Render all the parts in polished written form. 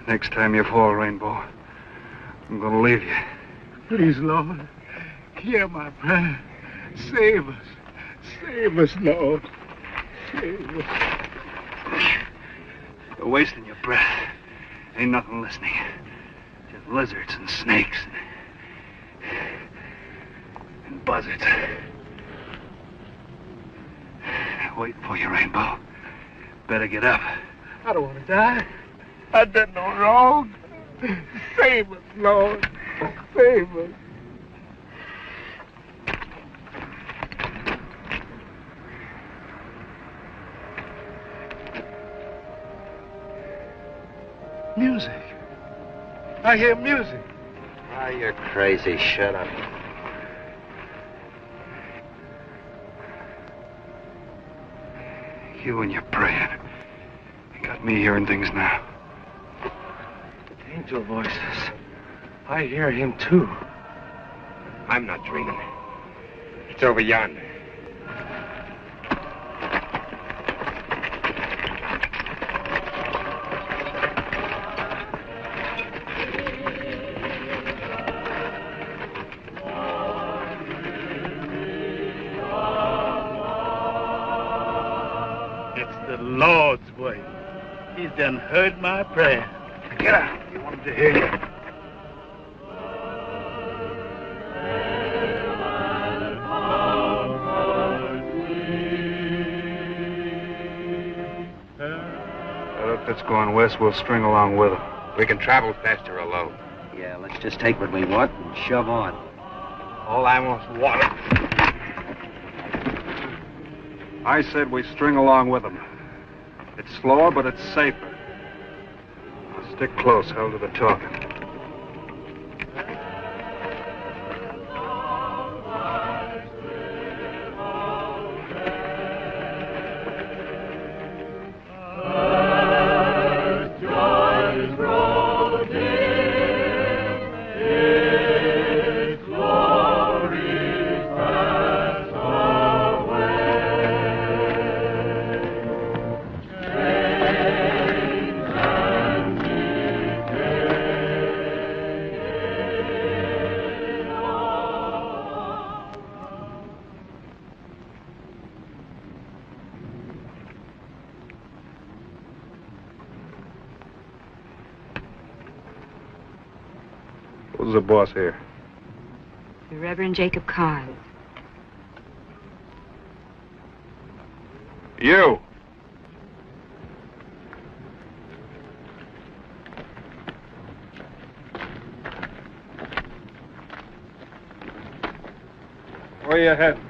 Next time you fall, Rainbow, I'm gonna leave you. Please, Lord, hear my prayer. Save us. Save us, Lord. Save us. You're wasting your breath. Ain't nothing listening. Just lizards and snakes and buzzards. Waiting for you, Rainbow. Better get up. I don't want to die. I done no wrong. Save us, Lord. Save us. Music. I hear music. Oh, you're crazy. Shut up. You and your praying. You got me hearing things now. Angel voices. I hear him too. I'm not dreaming. It's over yonder. Lord's voice. He's done heard my prayer. Get out. You want him to hear you. Well, if it's going west, we'll string along with him. We can travel faster alone. Yeah, let's just take what we want and shove on. All I want is water. I said we string along with him. It's slower, but it's safer. Now stick close, held to the talking. Who's the boss here? The Reverend Jacob Carnes. You! Where you heading?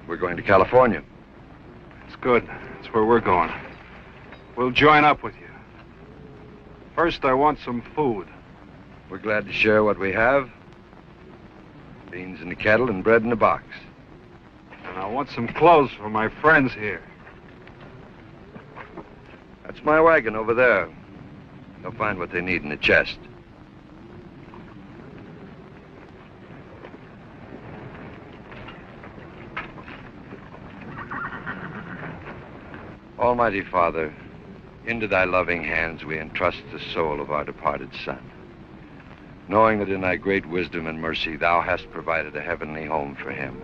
We're going to California. It's good. That's where we're going. We'll join up with you. First, I want some food. We're glad to share what we have. Beans in the kettle and bread in the box. And I want some clothes for my friends here. That's my wagon over there. They'll find what they need in the chest. Almighty Father, into thy loving hands we entrust the soul of our departed son, knowing that in thy great wisdom and mercy thou hast provided a heavenly home for him.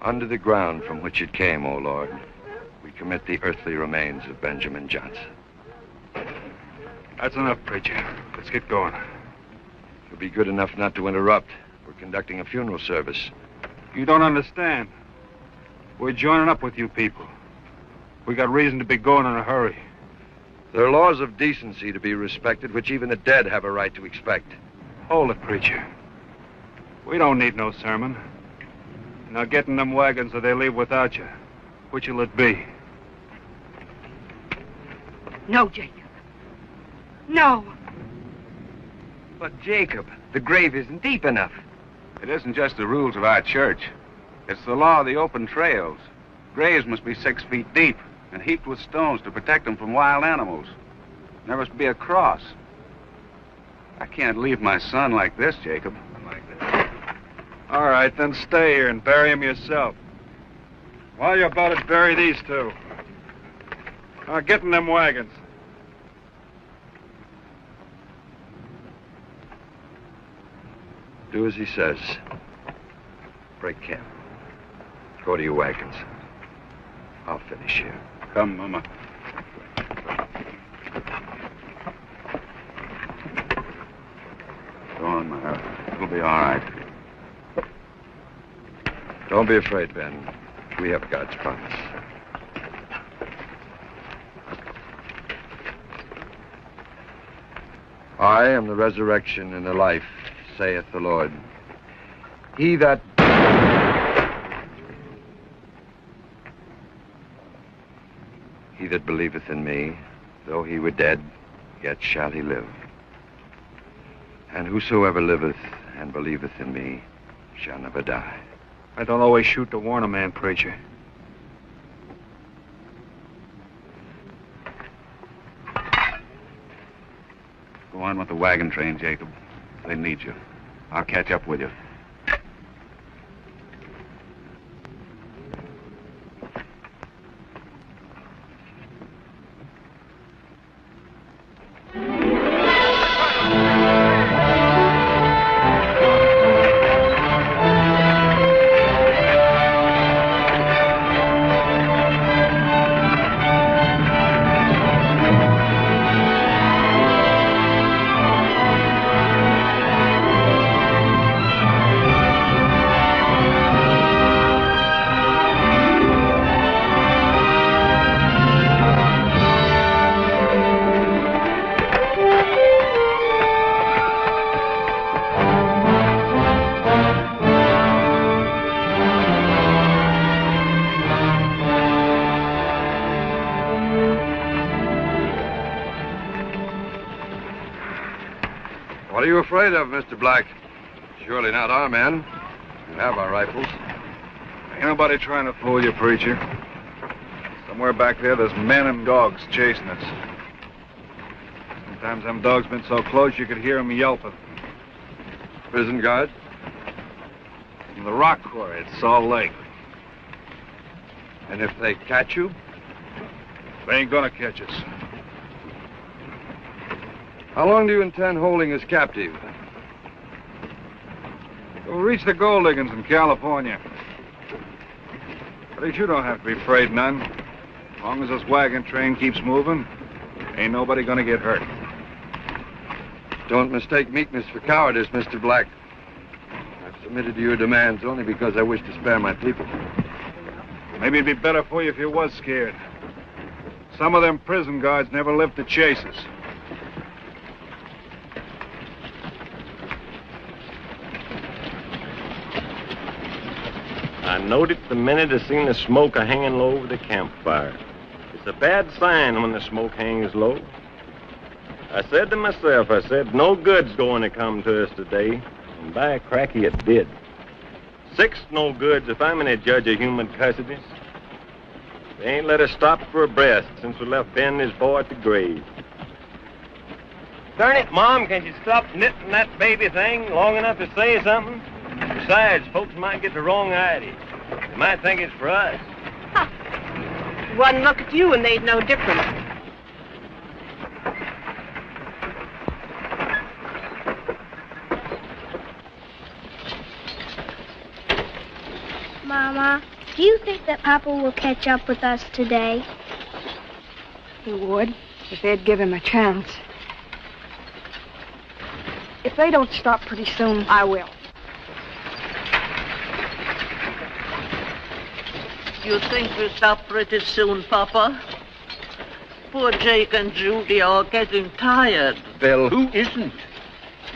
Under the ground from which it came, O Lord, we commit the earthly remains of Benjamin Johnson. That's enough, preacher. Let's get going. You'll be good enough not to interrupt. We're conducting a funeral service. You don't understand. We're joining up with you people. We got reason to be going in a hurry. There are laws of decency to be respected, which even the dead have a right to expect. Hold it, preacher. We don't need no sermon. Now get in them wagons or they leave without you. Which'll it be? No, Jacob. No. But, Jacob, the grave isn't deep enough. It isn't just the rules of our church. It's the law of the open trails. Graves must be 6 feet deep and heaped with stones to protect them from wild animals. There must be a cross. I can't leave my son like this, Jacob. All right, then stay here and bury him yourself. While you're about it, bury these two. Get in them wagons. Do as he says. Break camp. Go to your wagons. I'll finish here. Come, Mama. Go on, Mama. It'll be all right. Don't be afraid, Ben. We have God's promise. I am the resurrection and the life, saith the Lord. He that believeth in me, though he were dead, yet shall he live. And whosoever liveth and believeth in me shall never die. I don't always shoot to warn a man, preacher. Go on with the wagon train, Jacob. They need you. I'll catch up with you. What are you afraid of, Mr. Black? Surely not our men. We have our rifles. Ain't nobody trying to fool you, preacher. Somewhere back there's men and dogs chasing us. Sometimes them dogs been so close you could hear them yelping. Prison guard? From the rock quarry at Salt Lake. And if they catch you? They ain't gonna catch us. How long do you intend holding us captive? We'll reach the gold diggings in California. But you don't have to be afraid none. As long as this wagon train keeps moving, ain't nobody gonna get hurt. Don't mistake meekness for cowardice, Mr. Black. I've submitted to your demands only because I wish to spare my people. Maybe it'd be better for you if you was scared. Some of them prison guards never lived to chase us. I noted the minute I seen the smoke hanging low over the campfire. It's a bad sign when the smoke hangs low. I said to myself, no good's going to come to us today. And by cracky, it did. 6 no goods if I'm any judge of human custody. They ain't let us stop for a breath since we left Ben and his boy at the grave. Darn it, Mom, can't you stop knitting that baby thing long enough to say something? Besides, folks might get the wrong idea. They might think it's for us. Huh. One look at you and they'd know different. Mama, do you think that Papa will catch up with us today? He would, if they'd give him a chance. If they don't stop pretty soon, I will. You think we'll stop pretty soon, Papa? Poor Jake and Judy are getting tired. Well, who isn't?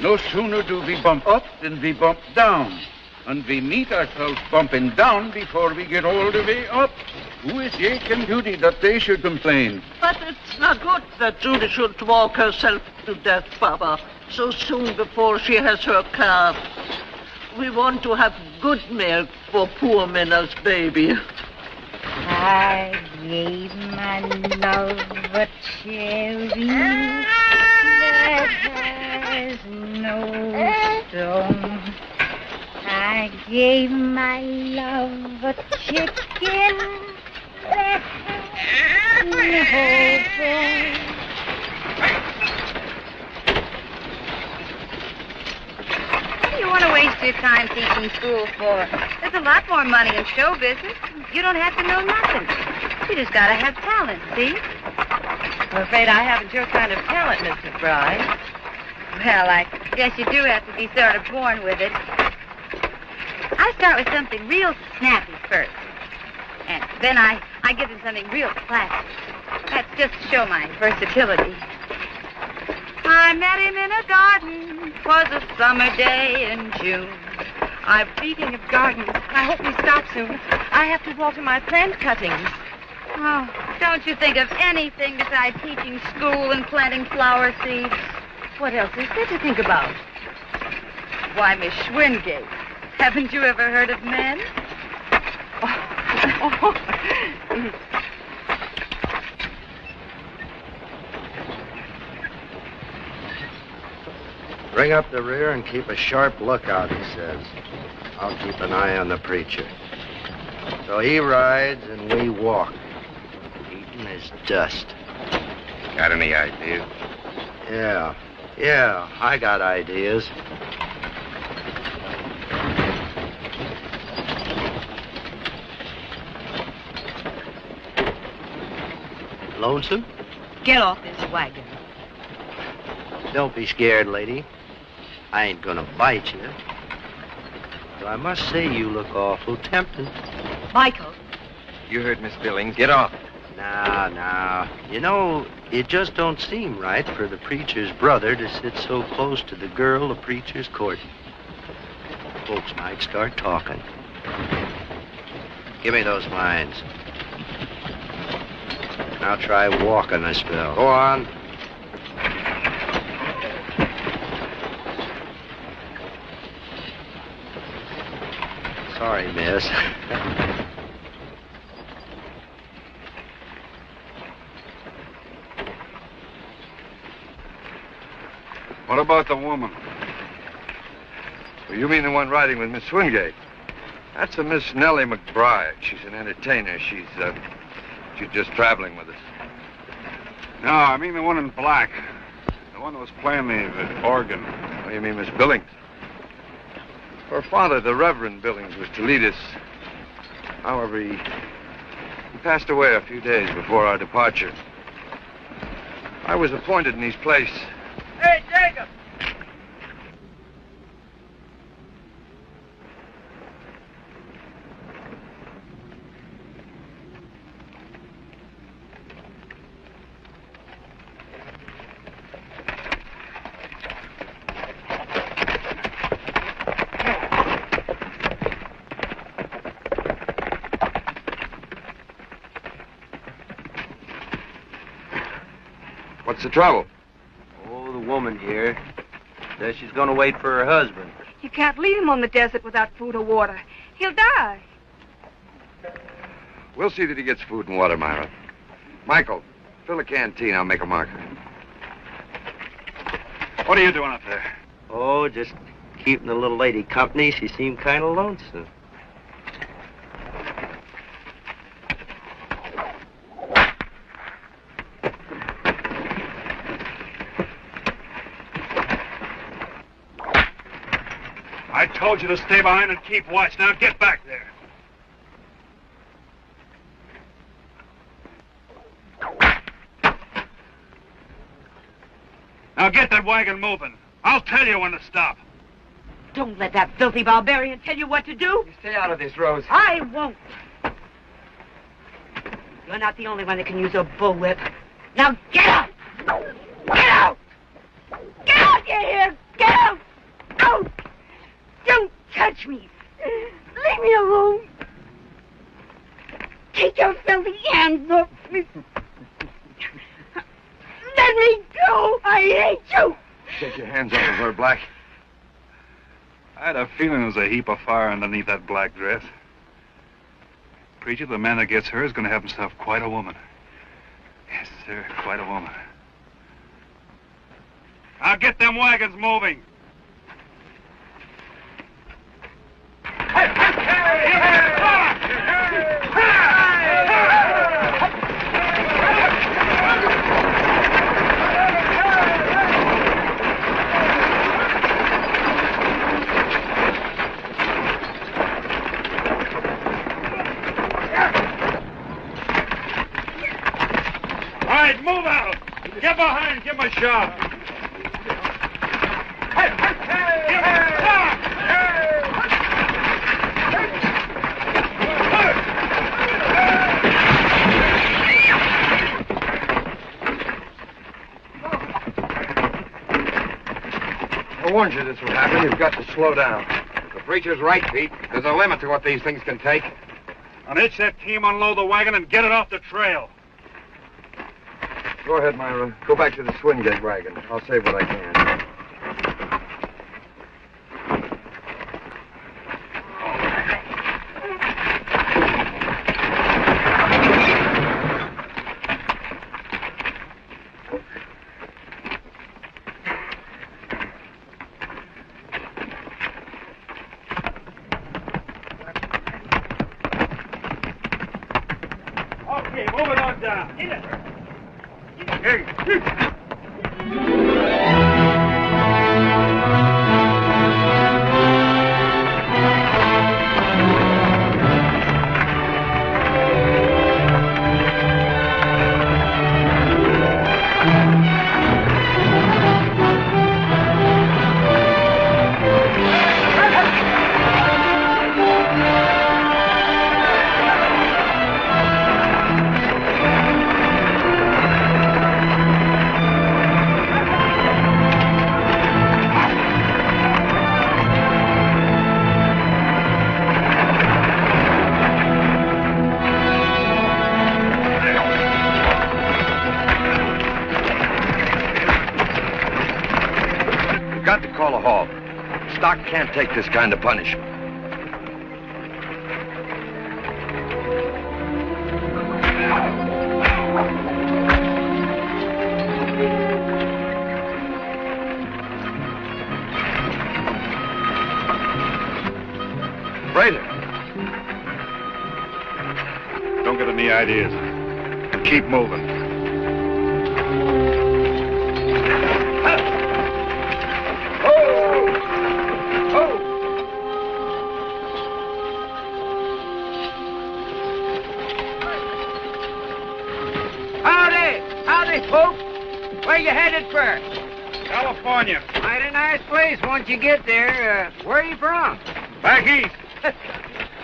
No sooner do we bump up than we bump down. And we meet ourselves bumping down before we get all the way up. Who is Jake and Judy that they should complain? But it's not good that Judy should walk herself to death, Papa, so soon before she has her calf. We want to have good milk for poor Minna's baby. I gave my love a cherry that has no stone. I gave my love a chicken that has What do you want to waste your time teaching school for? There's a lot more money in show business. You don't have to know nothing. You just gotta have talent, see? I'm afraid I haven't your kind of talent, Mrs. Bride. Well, I guess you do have to be sort of born with it. I start with something real snappy first. And then I give him something real classic. That's just to show my versatility. I met him in a garden. 'Twas a summer day in June. Speaking of gardens, I hope you stop soon. I have to water my plant cuttings. Oh, don't you think of anything besides teaching school and planting flower seeds? What else is there to think about? Why, Miss Schwingate, haven't you ever heard of men? Bring up the rear and keep a sharp lookout, he says. I'll keep an eye on the preacher. So he rides and we walk, eating his dust. Got any ideas? Yeah, I got ideas. Lonesome? Get off this wagon. Don't be scared, lady. I ain't gonna bite you. But I must say you look awful tempting. Michael. You heard Miss Billings. Get off. Now. You know, it just don't seem right for the preacher's brother to sit so close to the girl the preacher's courting. Folks might start talking. Give me those lines. Now try walking a spell. Go on. Sorry, miss. What about the woman? Well, you mean the one riding with Miss Swingate? That's a Miss Nellie McBride. She's an entertainer. She's just traveling with us. No, I mean the one in black. The one that was playing the organ. Oh, you mean Miss Billings? Her father, the Reverend Billings, was to lead us. However, he passed away a few days before our departure. I was appointed in his place. Hey, Jacob! What's the trouble? Oh, the woman here says she's gonna wait for her husband. You can't leave him on the desert without food or water. He'll die. We'll see that he gets food and water, Myra. Michael, fill a canteen. I'll make a marker. What are you doing up there? Oh, just keeping the little lady company. She seemed kind of lonesome. I told you to stay behind and keep watch. Now get back there. Now get that wagon moving. I'll tell you when to stop. Don't let that filthy barbarian tell you what to do. You stay out of this, Rose. I won't. You're not the only one that can use a bullwhip. Now get out! Get out! Get out, you hear? Get out! Out! Don't touch me. Leave me alone. Take your filthy hands off me. Let me go. I hate you. Take your hands off of her, Black. I had a feeling there was a heap of fire underneath that black dress. Preacher, the man that gets her is going to have himself quite a woman. Yes, sir, quite a woman. Now get them wagons moving. Get behind, give him a shot. I warned you this would happen. You've got to slow down. The preacher's right, Pete. There's a limit to what these things can take. Unhitch that team, unload the wagon, and get it off the trail. Go ahead, Myra. Go back to the Swingate wagon. I'll save what I can. Okay, move it on down. Got to call a halt. Stock can't take this kind of punishment. Raider. Don't get any ideas. And keep moving. Howdy, folks. Where you headed for? California. Mighty nice place once you get there. Where are you from? Back east.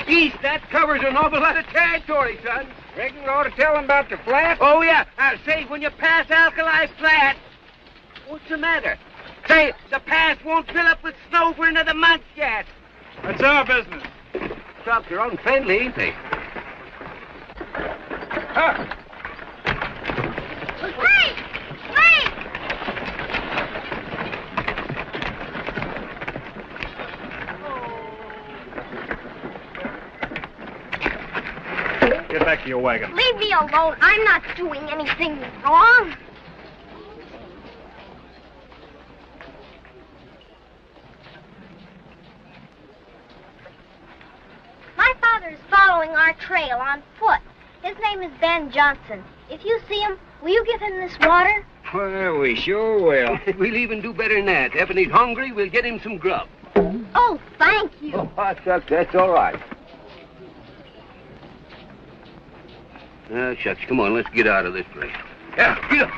East, that covers an awful lot of territory, son. Reckon you ought to tell them about the flat? Oh, yeah. Say, when you pass Alkali Flat, what's the matter? Say, the pass won't fill up with snow for another month yet. That's our business. Trucks are unfriendly, ain't they? Wait! Wait! Get back to your wagon. Leave me alone. I'm not doing anything wrong. My father is following our trail on foot. His name is Ben Johnson. If you see him, will you give him this water? Well, we sure will. We'll even do better than that. If he's hungry, we'll get him some grub. Oh, thank you. Oh, shucks, that's all right. Shucks, come on, let's get out of this place. Yeah, get up.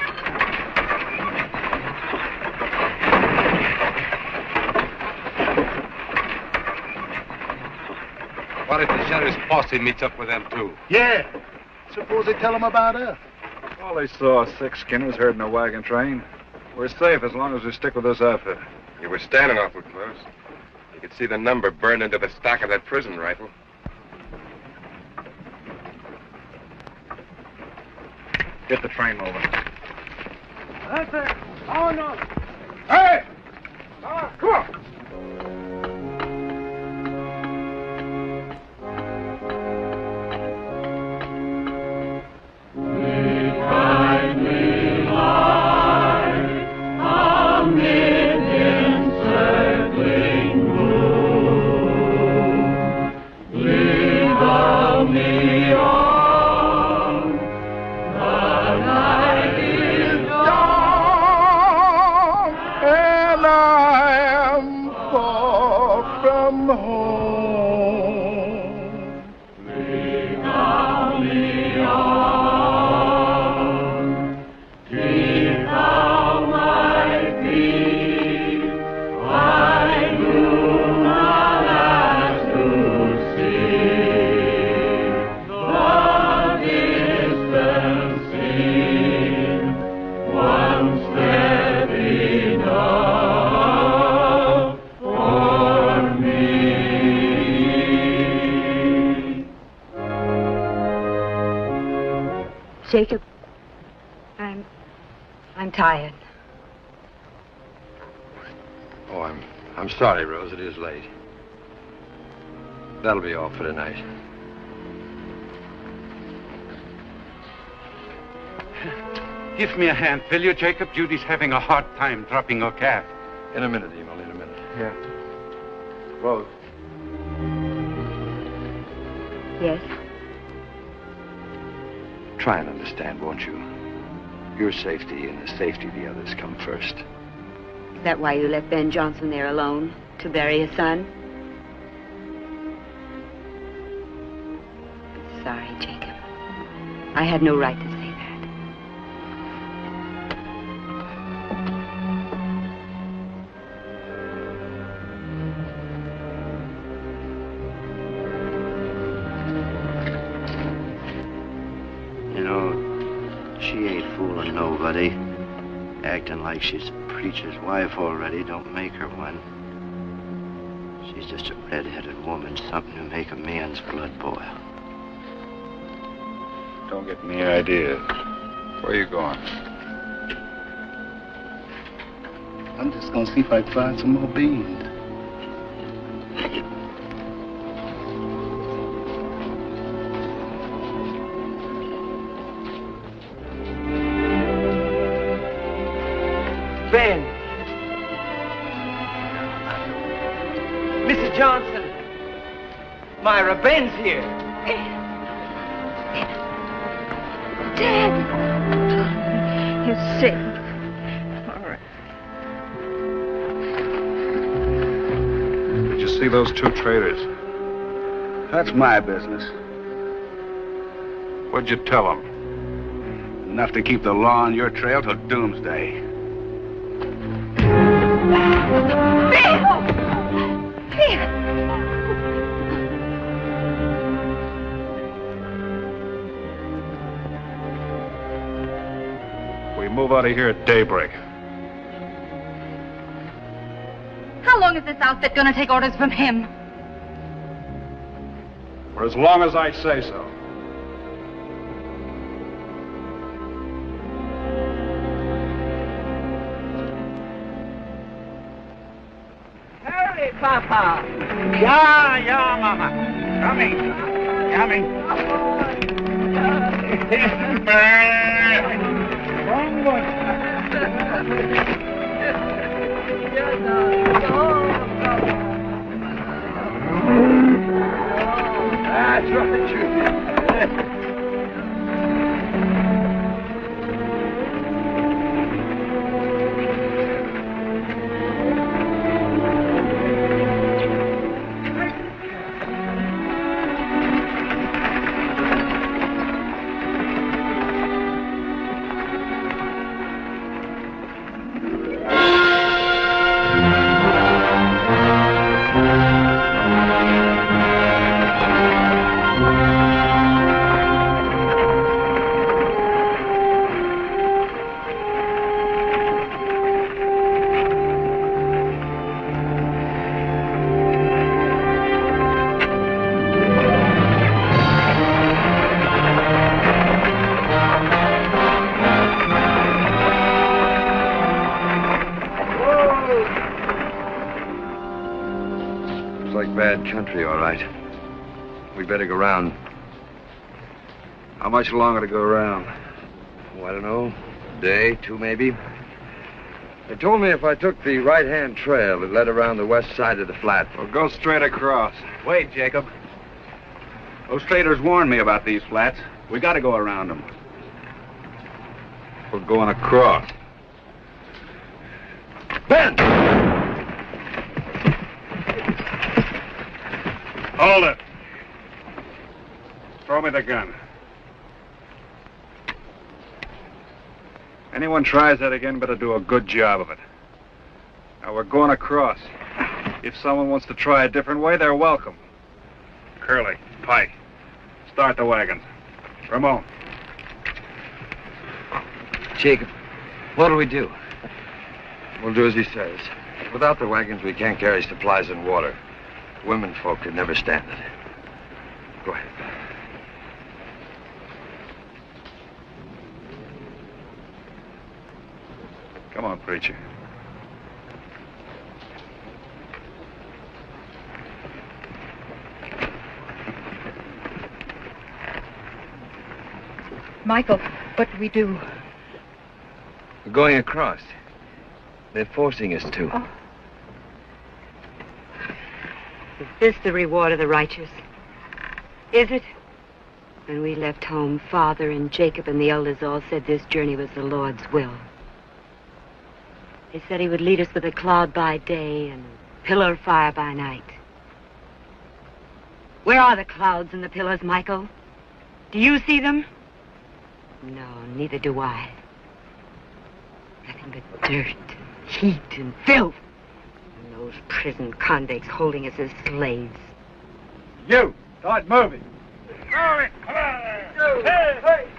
What if the sheriff's posse meets up with them, too? Yeah. Suppose they tell them about us. All they saw, 6 skinners herding a wagon train. We're safe as long as we stick with this outfit. You were standing awful close. You could see the number burned into the stock of that prison rifle. Get the train moving. That's it. Oh, no. Hey! Come on. Keep Jacob, I'm tired. Oh, I'm sorry, Rose. It is late. That'll be all for tonight. Give me a hand, will you, Jacob? Judy's having a hard time dropping her calf. In a minute, Emil, in a minute. Yeah. Rose. Yes? Try and understand, won't you? Your safety and the safety of the others come first. Is that why you left Ben Johnson there alone, to bury his son? I'm sorry, Jacob. I had no right to say that. She ain't fooling nobody. Acting like she's a preacher's wife already don't make her one. She's just a red-headed woman, something to make a man's blood boil. Don't get any ideas. Where are you going? I'm just gonna see if I can find some more beans. Ben! Mrs. Johnson! Myra, Ben's here! Dad! You're sick. All right. Did you see those two traitors? That's my business. What'd you tell them? Enough to keep the law on your trail till doomsday. We move out of here at daybreak. How long is this outfit going to take orders from him? For as long as I say so. Hurry, Papa. Yeah, Mama. Coming. That's right, Judy. Bad country, all right. We better go round. How much longer to go around? Oh, I don't know. A day, two maybe. They told me if I took the right-hand trail, it led around the west side of the flat. Well, go straight across. Wait, Jacob. Those traders warned me about these flats. We gotta go around them. We're going across. Ben! Hold it. Throw me the gun. Anyone tries that again better do a good job of it. Now, we're going across. If someone wants to try a different way, they're welcome. Curly, Pike, start the wagons. Ramon. Jacob, what'll we do? We'll do as he says. Without the wagons, we can't carry supplies and water. Women folk could never stand it. Go ahead. Come on, preacher. Michael, what do we do? We're going across. They're forcing us to. Oh. Is this the reward of the righteous? Is it? When we left home, Father and Jacob and the elders all said this journey was the Lord's will. They said he would lead us with a cloud by day and a pillar of fire by night. Where are the clouds and the pillars, Michael? Do you see them? No, neither do I. Nothing but dirt, and heat, and filth. And those prison convicts holding us as slaves. You! Start moving! Move it! Come on! Hey! Hey!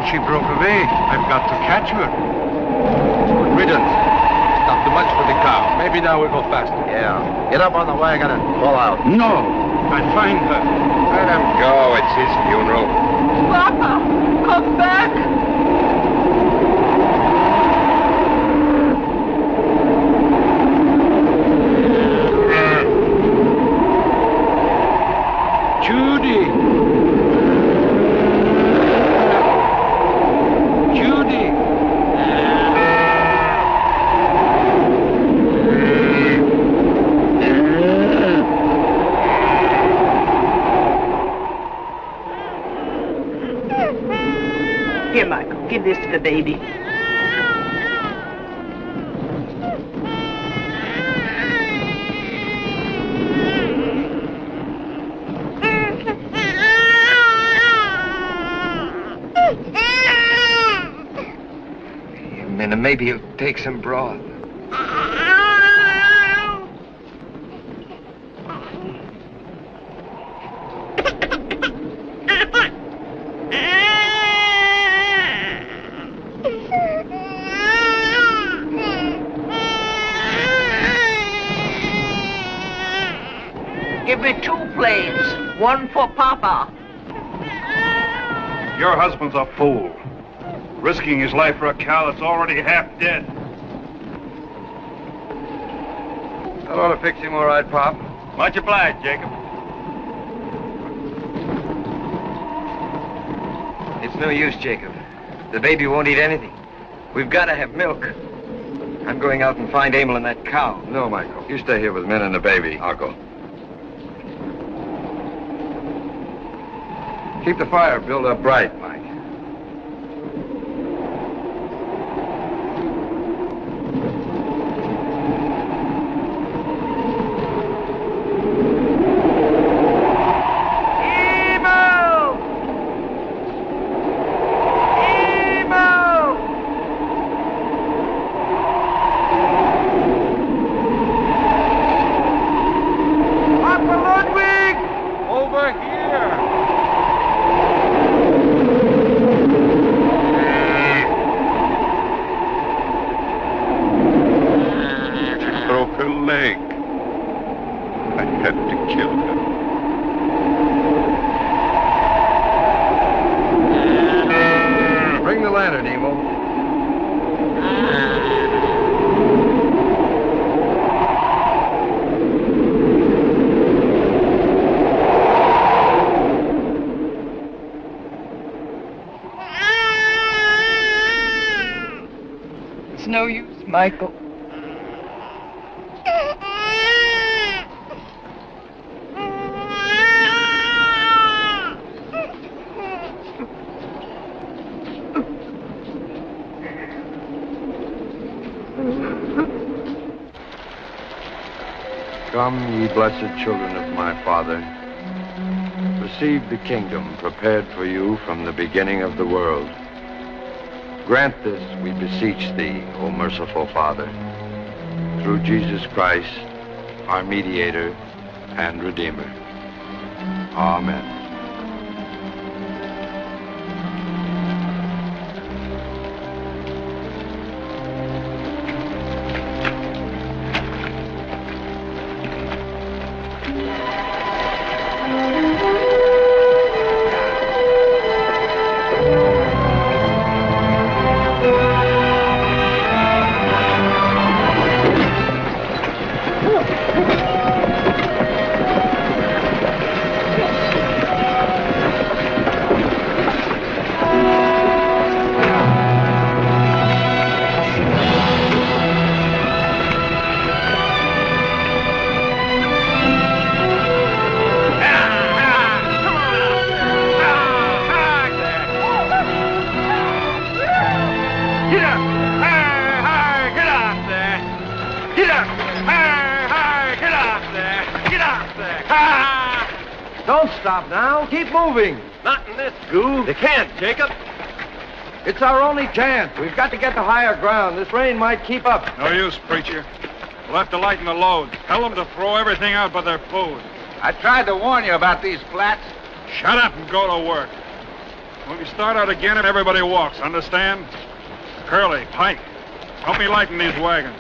She broke away. I've got to catch her. Good riddance. It's not too much for the cow. Maybe now we'll go faster. Yeah. Get up on the wagon and pull out. No. I'll find her. Let him go. It's his funeral. Papa, come back. Judy. Here, Michael, give this to the baby. And maybe he'll take some broth. Give me 2 plates, 1 for Papa. Your husband's a fool. Risking his life for a cow that's already half dead. That ought to fix him all right, Pop. Much obliged, Jacob. It's no use, Jacob. The baby won't eat anything. We've got to have milk. I'm going out and find Emil and that cow. No, Michael. You stay here with Min and the baby. I'll go. Keep the fire built up bright, Mike. over here. She broke her leg. I had to kill her. Bring the lantern, Emil. It's no use, Michael. Come, ye blessed children of my Father. Receive the kingdom prepared for you from the beginning of the world. Grant this, we beseech thee, O merciful Father, through Jesus Christ, our mediator and Redeemer. Amen. Don't stop now. Keep moving. Not in this goo. You can't, Jacob. It's our only chance. We've got to get to higher ground. This rain might keep up. No use, preacher. We'll have to lighten the load. Tell them to throw everything out but their food. I tried to warn you about these flats. Shut up and go to work. When we start out again, everybody walks, understand? Curly, Pike, help me lighten these wagons.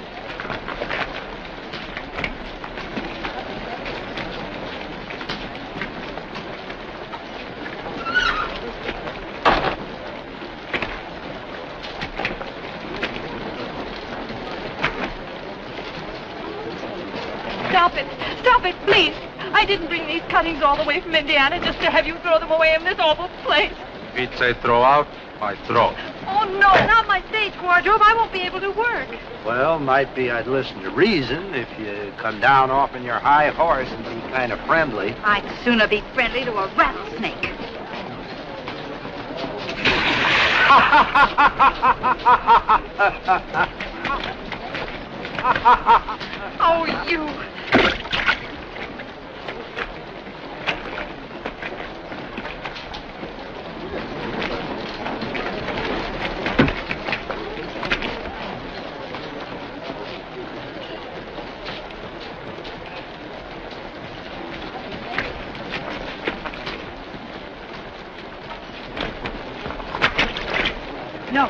Stop it. Stop it, please. I didn't bring these cuttings all the way from Indiana just to have you throw them away in this awful place. If he'd say throw out, I throw. Oh, no, not my stage wardrobe. I won't be able to work. Well, might be I'd listen to reason if you come down off in your high horse and be kind of friendly. I'd sooner be friendly to a rattlesnake. Oh, you. No.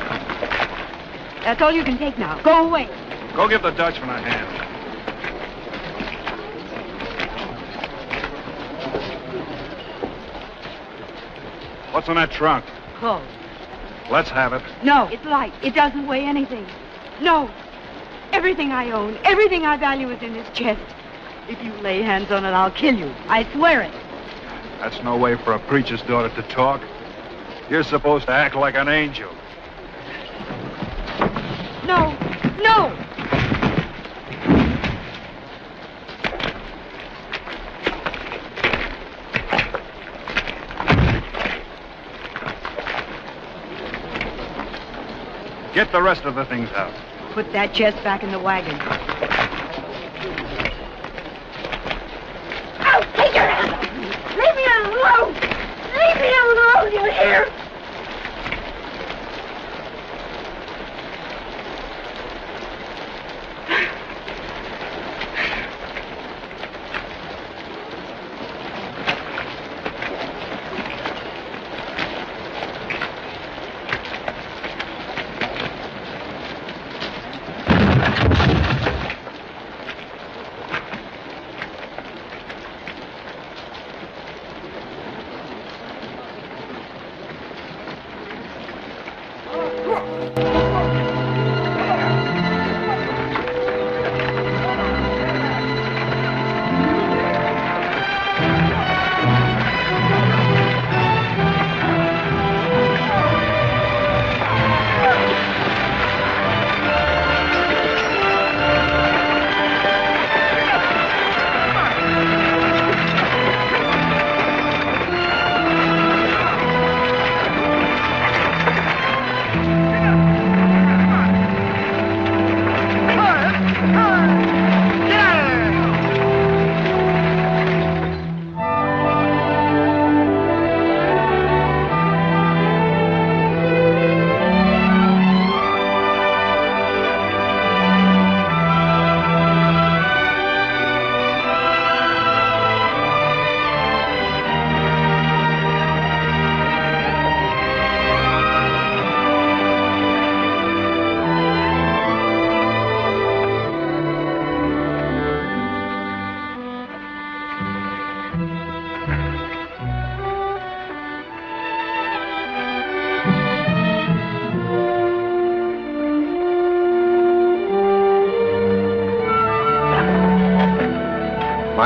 That's all you can take now. Go away. Go give the Dutchman a hand. What's in that trunk? Clothes. Let's have it. No, it's light. It doesn't weigh anything. No. Everything I own, everything I value is in this chest. If you lay hands on it, I'll kill you. I swear it. That's no way for a preacher's daughter to talk. You're supposed to act like an angel. No. No. Get the rest of the things out. Put that chest back in the wagon. Oh, take your hands off me. Leave me alone. Leave me alone, you hear?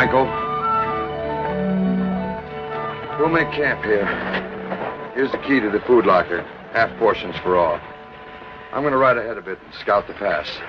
Michael. We'll make camp here. Here's the key to the food locker. Half portions for all. I'm going to ride ahead a bit and scout the pass.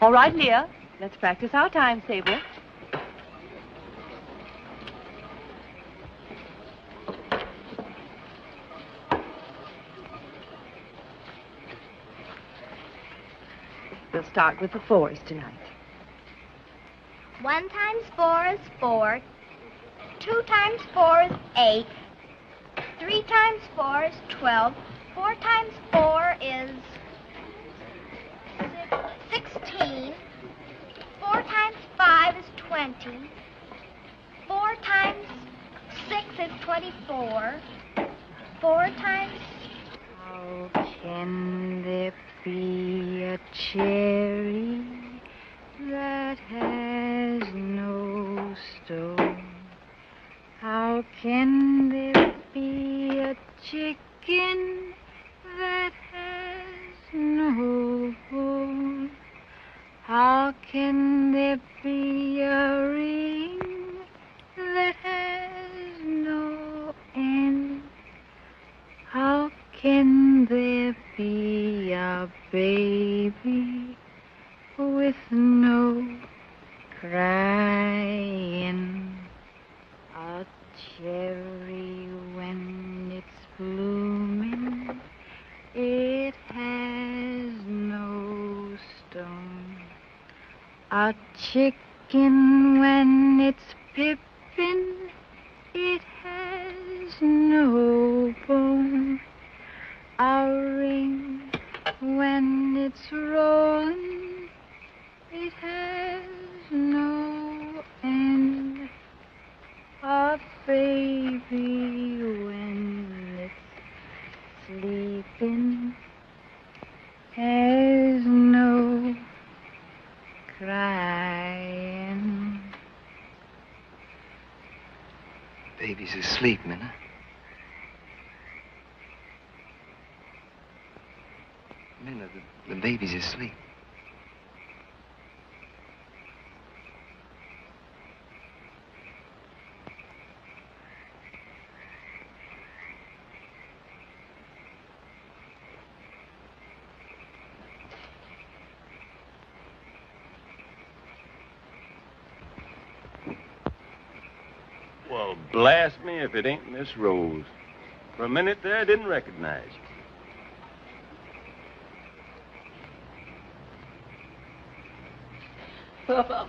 All right, Leah. Let's practice our time saver. We'll start with the fours tonight. 1 times 4 is 4. 2 times 4 is 8. 3 times 4 is 12. 4 times 4 is 16. 4 times 5 is 20. 4 times 6 is 24. 4 times... How can there be a cherry that has no stone? How can there be a chicken that has no bone? How can there be a ring that has no end? How can there be a baby with no crying? A cherry when it's blooming, it has no stone. A chicken when it's pippin', it has no bone. A ring when it's rolling, it has no end. A baby when it's sleeping has no crying. Baby's asleep, Minna. Minna, the baby's asleep. Well, blast me if it ain't Miss Rose. For a minute there, I didn't recognize you. Papa,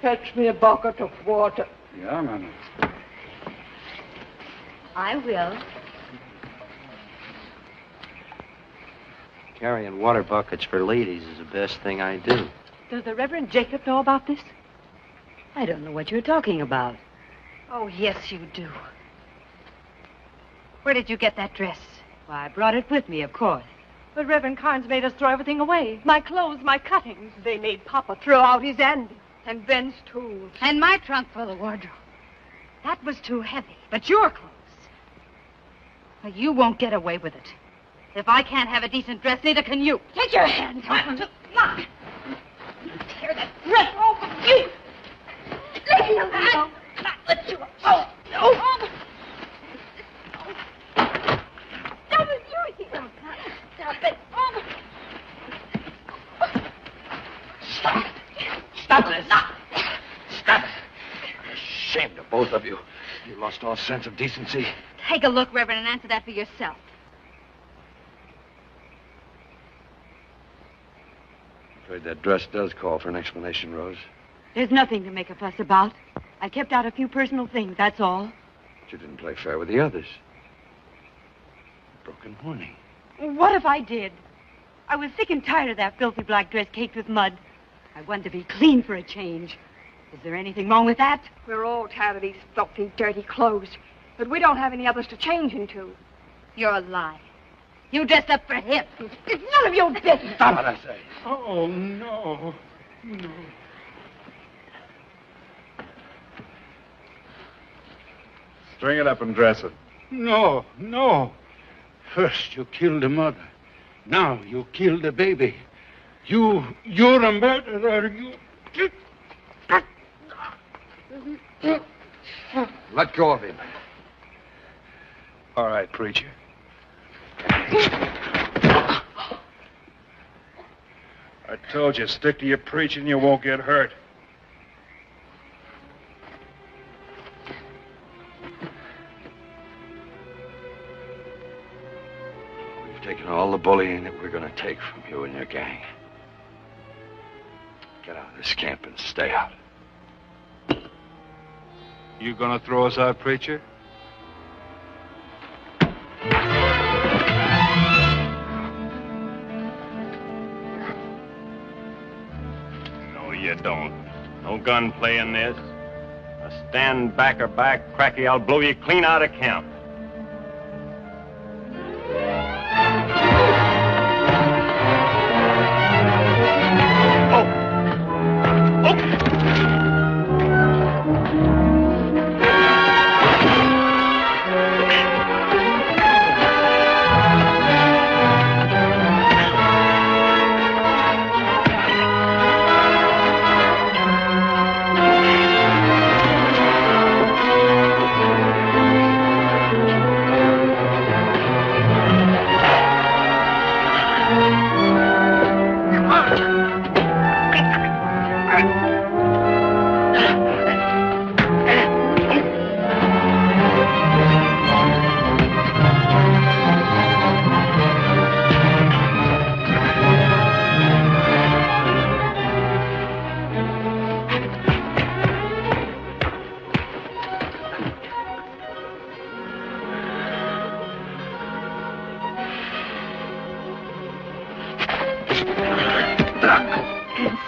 fetch me a bucket of water. Yeah, man. I will. Carrying water buckets for ladies is the best thing I do. Does the Reverend Jacob know about this? I don't know what you're talking about. Oh, yes, you do. Where did you get that dress? Why, I brought it with me, of course. But Reverend Carnes made us throw everything away. My clothes, my cuttings. They made Papa throw out his Andy and Ben's tools. And my trunk full of wardrobe. That was too heavy. But your clothes... Well, you won't get away with it. If I can't have a decent dress, neither can you. Take your hands off of me. Come. Tear that dress off of you. Leave me alone. Not let you... Oh, no. Stop it, you here. Stop it. Oh. Stop it. Stop this. Stop it. Shame to both of you. You lost all sense of decency. Take a look, Reverend, and answer that for yourself. I'm afraid that dress does call for an explanation, Rose. There's nothing to make a fuss about. I kept out a few personal things, that's all. But you didn't play fair with the others. Broken warning. What if I did? I was sick and tired of that filthy black dress caked with mud. I wanted to be clean for a change. Is there anything wrong with that? We're all tired of these filthy, dirty clothes. But we don't have any others to change into. You're a lie. You dressed up for him. It's none of your business. Stop it, I say. Oh, no. No. String it up and dress it. No, no. First you killed the mother. Now you killed the baby. You're a murderer. Let go of him. All right, preacher. I told you, stick to your preaching, you won't get hurt. We've taken all the bullying that we're going to take from you and your gang. Get out of this camp and stay out. You gonna throw us out, preacher? No, you don't. No gunplay in this. Now stand back or back, Cracky, I'll blow you clean out of camp.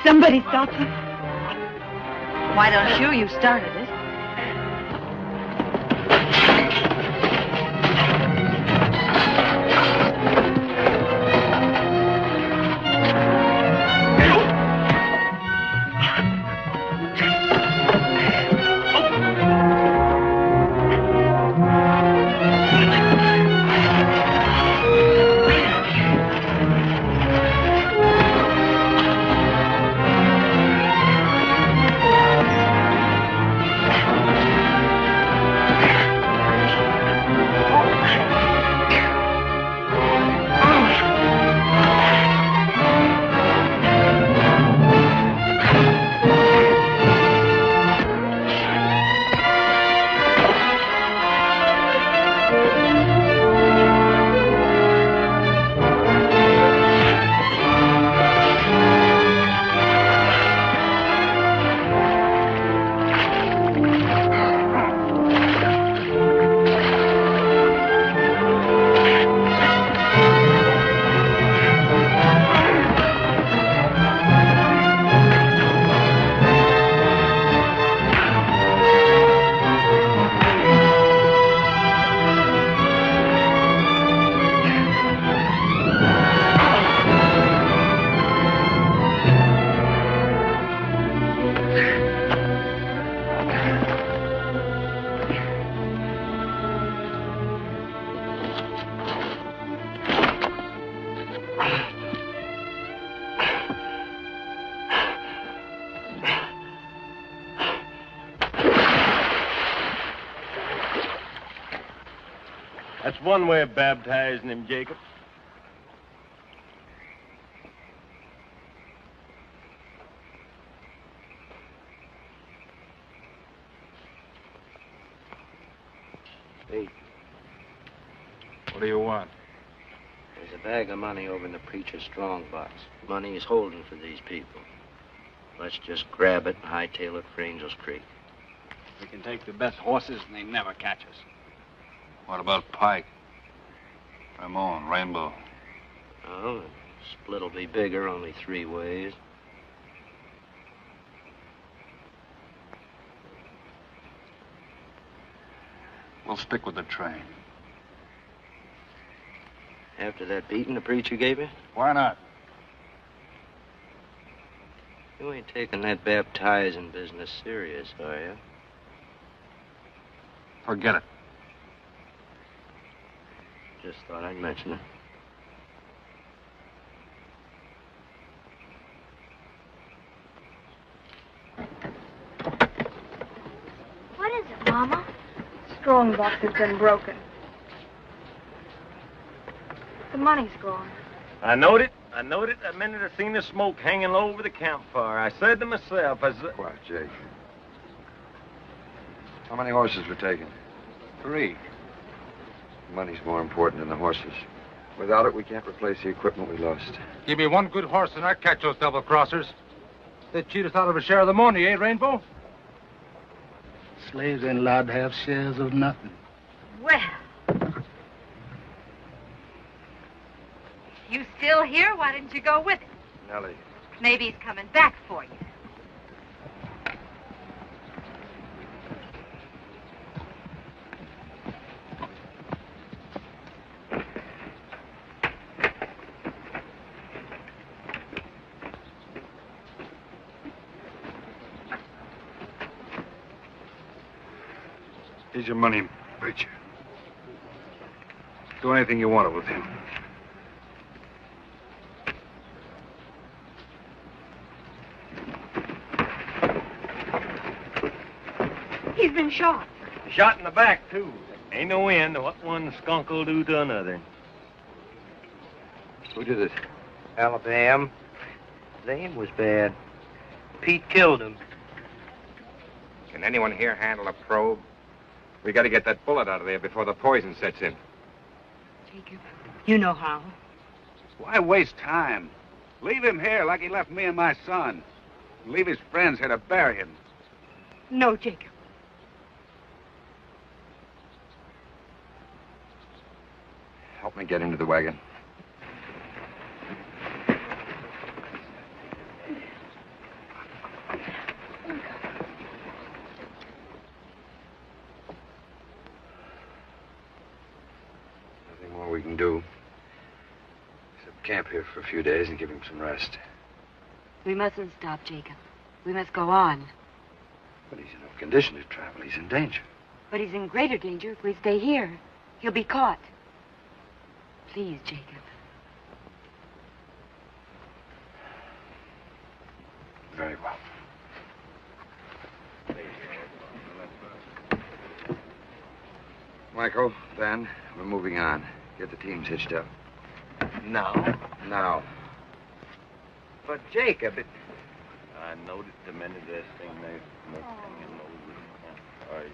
Somebody stop him. Why don't you? You started it. That's one way of baptizing him, Jacob. Hey, What do you want? there's a bag of money over in the preacher's strong box. Money he's holding for these people. Let's just grab it and hightail it for Angel's Creek. We can take the best horses and they never catch us. What about Pike? Ramon, Rainbow? Oh, the split'll be bigger, only 3 ways. We'll stick with the train. After that beating the preacher gave you? Why not? You ain't taking that baptizing business serious, are you? Forget it. Just thought I'd mention it. What is it, Mama? Strong box has been broken. The money's gone. I knowed it. I knowed it the minute I seen the smoke hanging low over the campfire. I said to myself, I said... Quiet, Jake. How many horses were taken? 3. Money's more important than the horses. Without it, we can't replace the equipment we lost. Give me one good horse and I'd catch those double-crossers. They'd cheat us out of a share of the money, eh, Rainbow? Slaves ain't allowed to have shares of nothing. Well. You still here? Why didn't you go with him? Nellie. Maybe he's coming back for you. Here's your money, preacher. Do anything you want with him. He's been shot. Shot in the back, too. Ain't no end what one skunk will do to another. Who did it? Alabama. His aim was bad. Pete killed him. Can anyone here handle a probe? We got to get that bullet out of there before the poison sets in. Jacob, you know how. Why waste time? Leave him here like he left me and my son. Leave his friends here to bury him. No, Jacob. Help me get into the wagon. Nothing more we can do. Except camp here for a few days and give him some rest. We mustn't stop, Jacob. We must go on. But he's in no condition to travel. He's in danger. But he's in greater danger if we stay here. He'll be caught. Please, Jacob. Very well. Michael, Dan, we're moving on. Get the teams hitched up. Now? Now. But, Jacob, it... I noticed the minute this thing they smoke hanging over the campfire.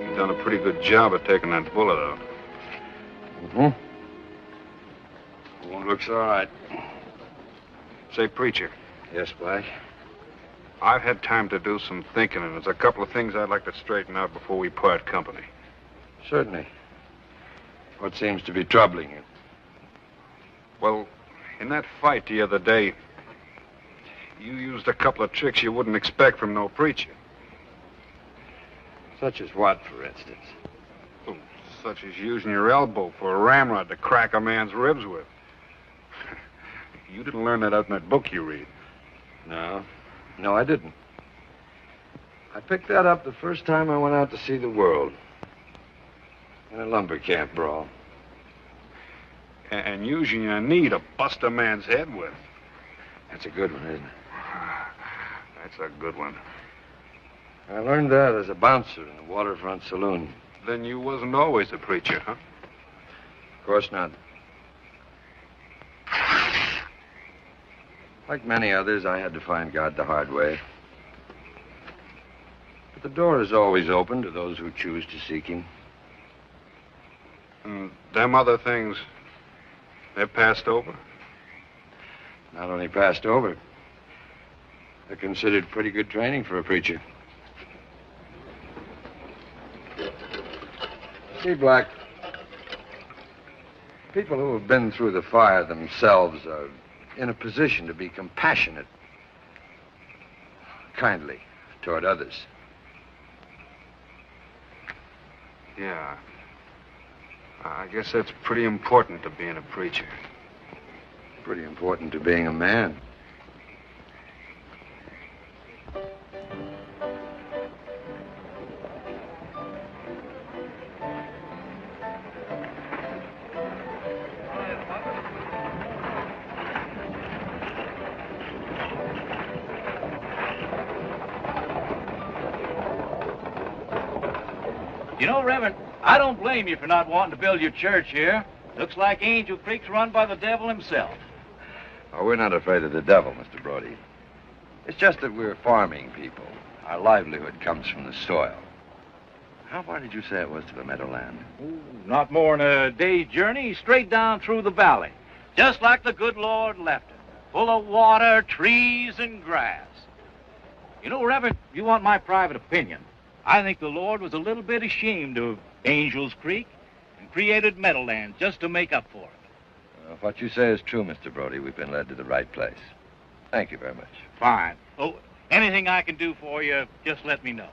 You've done a pretty good job of taking that bullet out. Mm-hmm. The wound looks all right. Say, preacher. Yes, Black? I've had time to do some thinking, and there's a couple of things I'd like to straighten out before we part company. Certainly. What seems to be troubling you? Well, in that fight the other day, you used a couple of tricks you wouldn't expect from no preacher. Such as what, for instance? Well, such as using your elbow for a ramrod to crack a man's ribs with. You didn't learn that out in that book you read. No. No, I didn't. I picked that up the first time I went out to see the world. In a lumber camp brawl. And using your knee to bust a man's head with. That's a good one, isn't it? That's a good one. I learned that as a bouncer in a waterfront saloon. Then you wasn't always a preacher, huh? Of course not. Like many others, I had to find God the hard way. But the door is always open to those who choose to seek him. And them other things, they're passed over? Not only passed over, they're considered pretty good training for a preacher. See, Black, people who have been through the fire themselves are in a position to be compassionate, kindly toward others. Yeah. I guess that's pretty important to being a preacher. Pretty important to being a man. You know, Reverend, I don't blame you for not wanting to build your church here. Looks like Angel Creek's run by the devil himself. Oh, we're not afraid of the devil, Mr. Brody. It's just that we're farming people. Our livelihood comes from the soil. How far did you say it was to the meadowland? Ooh, not more than a day's journey, straight down through the valley. Just like the good Lord left it. Full of water, trees, and grass. You know, Reverend, if you want my private opinion, I think the Lord was a little bit ashamed of Angel's Creek and created Meadowland just to make up for it. If what you say is true, Mr. Brody, we've been led to the right place. Thank you very much. Fine. Oh, anything I can do for you, just let me know.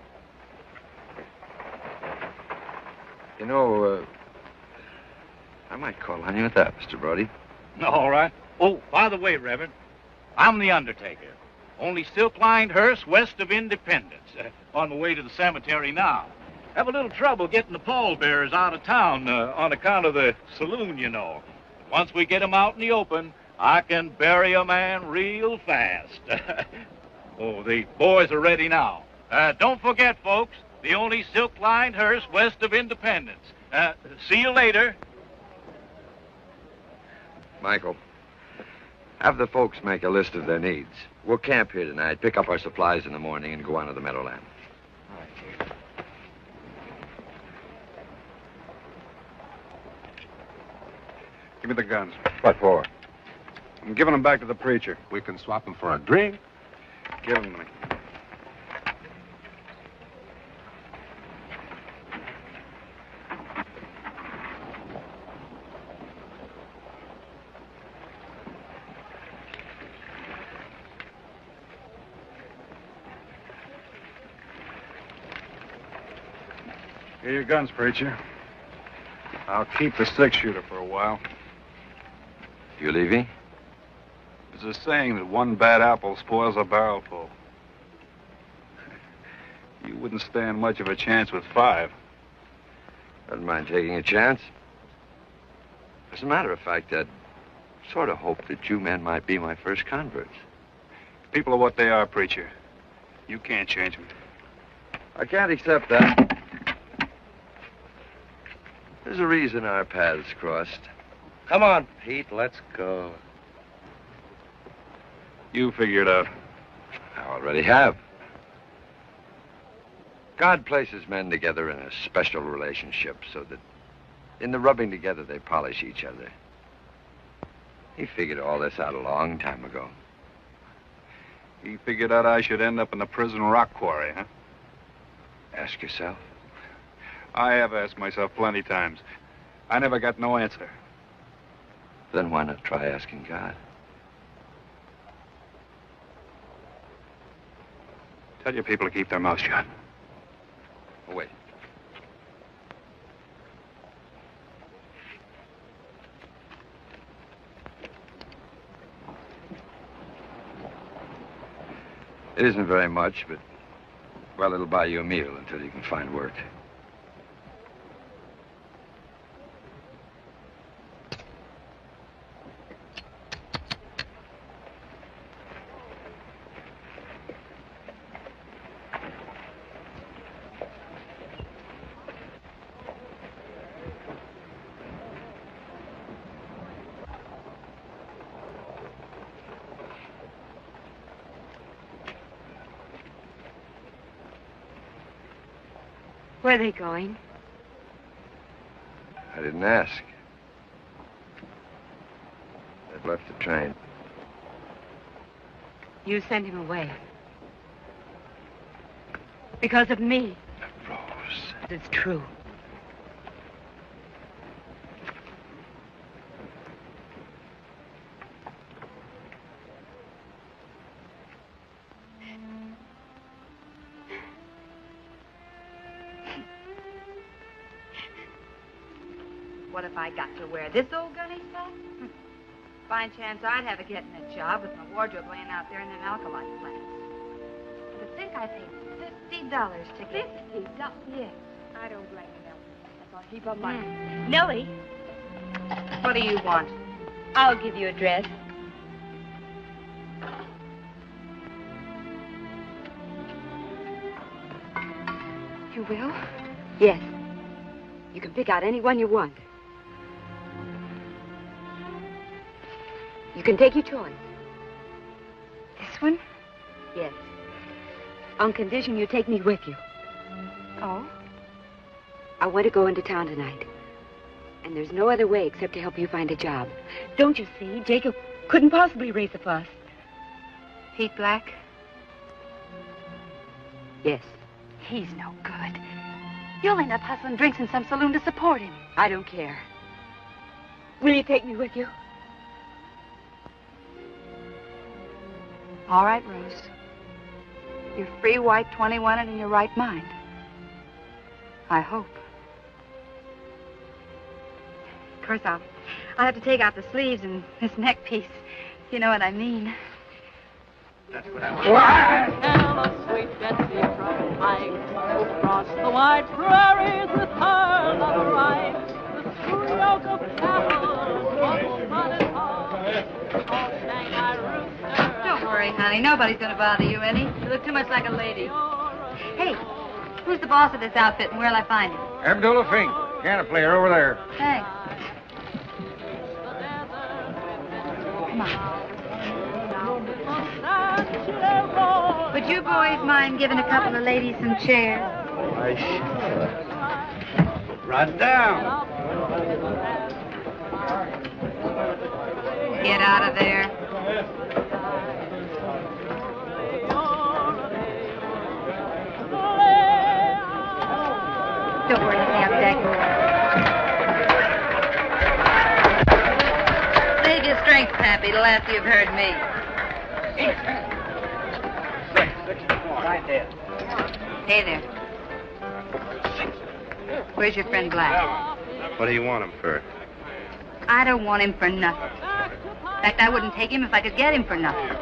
You know, I might call on you at that, Mr. Brody. All right. Oh, by the way, Reverend, I'm the undertaker. Only silk-lined hearse west of Independence. On the way to the cemetery now. Have a little trouble getting the pallbearers out of town on account of the saloon, you know. Once we get them out in the open, I can bury a man real fast. Oh, the boys are ready now. Don't forget, folks, the only silk-lined hearse west of Independence. See you later. Michael, have the folks make a list of their needs. We'll camp here tonight, pick up our supplies in the morning, and go on to the meadowland. Give me the guns. What for? I'm giving them back to the preacher. We can swap them for a drink. Give them to me. Here are your guns, preacher. I'll keep the six-shooter for a while. You leaving? There's a saying that one bad apple spoils a barrel full. You wouldn't stand much of a chance with 5. Doesn't mind taking a chance. As a matter of fact, I'd sort of hoped that you men might be my first converts. People are what they are, preacher. You can't change them. I can't accept that. There's a reason our paths crossed. Come on, Pete, let's go. You figure it out. I already have. God places men together in a special relationship so that in the rubbing together they polish each other. He figured all this out a long time ago. He figured out I should end up in the prison rock quarry, huh? Ask yourself. I have asked myself plenty times. I never got no answer. Then why not try asking God? Tell your people to keep their mouths shut. Oh, wait. It isn't very much, but, well, it'll buy you a meal until you can find work. Where are they going? I didn't ask. They've left the train. You sent him away. Because of me. Rose. It's true. What if I got to wear this old gunny stuff? Fine chance I'd have a getting a job with my wardrobe laying out there in them alkali plants. To think I paid $50 to get... $50? Yes. I don't blame you, Nellie. That's a heap of money. Nellie, what do you want? I'll give you a dress. You will? Yes. You can pick out any one you want. You can take your choice. This one? Yes. On condition you take me with you. Oh? I want to go into town tonight. And there's no other way except to help you find a job. Don't you see? Jacob couldn't possibly raise a fuss. Pete Black? Yes. He's no good. You'll end up hustling drinks in some saloon to support him. I don't care. Will you take me with you? All right, Rose. You're free, white, 21, and in your right mind. I hope. Of course, I'll have to take out the sleeves and this neck piece, if you know what I mean. That's what I want. Sweet Betsy from Pike across the wide prairies with her lover right. The stroke of cattle, double-fronted horse, all Shanghai rooster. Don't worry, honey. Nobody's going to bother you any. You look too much like a lady. Hey, who's the boss of this outfit and where'll I find him? Abdullah Fink, piano player over there. Thanks. Come on. Would you boys mind giving a couple of ladies some chairs? I should. Run down. Get out of there. Don't worry, I'll back. Save your strength, Pappy, till after you've heard me. Right there. Hey there. Where's your friend Black? What do you want him for? I don't want him for nothing. In fact, I wouldn't take him if I could get him for nothing.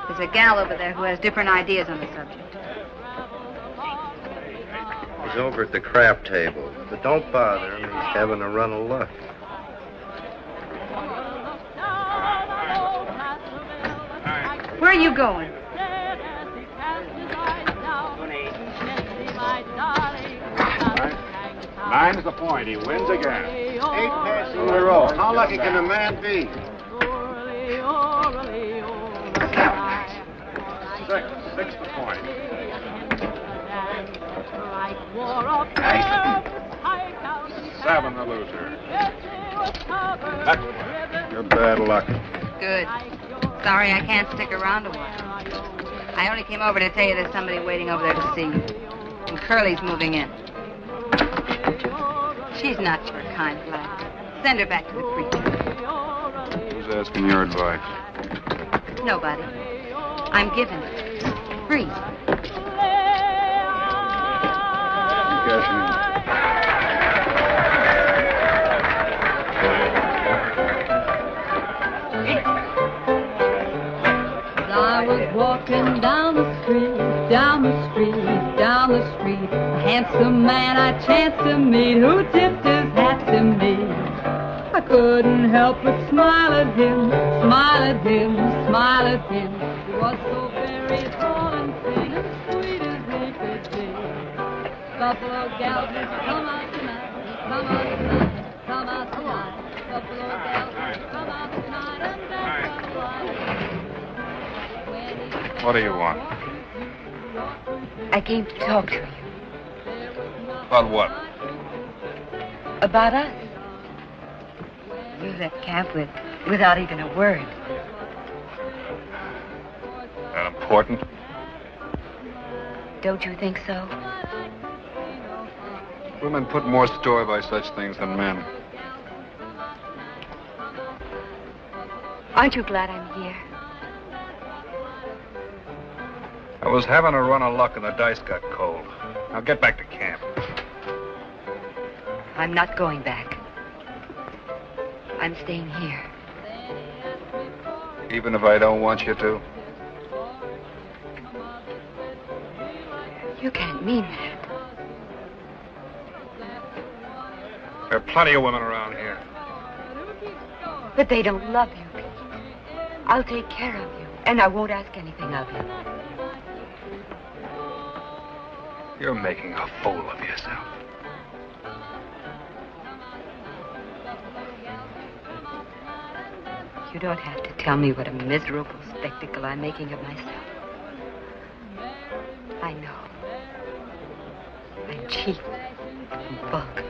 There's a gal over there who has different ideas on the subject. He's over at the crap table. But don't bother him. He's having a run of luck. Where are you going? Nine's the point. He wins again. 8 passes in a row. How lucky can a man be? Six the point. Seven the loser. Your bad luck. Good. Sorry I can't stick around a while. I only came over to tell you there's somebody waiting over there to see you. And Curly's moving in. She's not your kind, Black. Send her back to the preacher. Who's asking your advice? Nobody. I'm giving it. Free. I was walking down the street, down the street, down the street. A handsome man I chanced to meet who tipped his hat to me. I couldn't help but smile at him, smile at him, smile at him. He was so very tall and thin and sweet as he could be. Buffalo gals just come out tonight, come out tonight, come out tonight. Buffalo gals just come out tonight and dance the light. What do you want? I came to talk to you. About what? About us. You left camp without even a word. That important? Don't you think so? Women put more store by such things than men. Aren't you glad I'm here? I was having a run of luck and the dice got cold. Now get back to camp. I'm not going back. I'm staying here. Even if I don't want you to? You can't mean that. There are plenty of women around here. But they don't love you, Pete. I'll take care of you, and I won't ask anything of you. You're making a fool of yourself. You don't have to tell me what a miserable spectacle I'm making of myself. I know. I'm cheap and vulgar.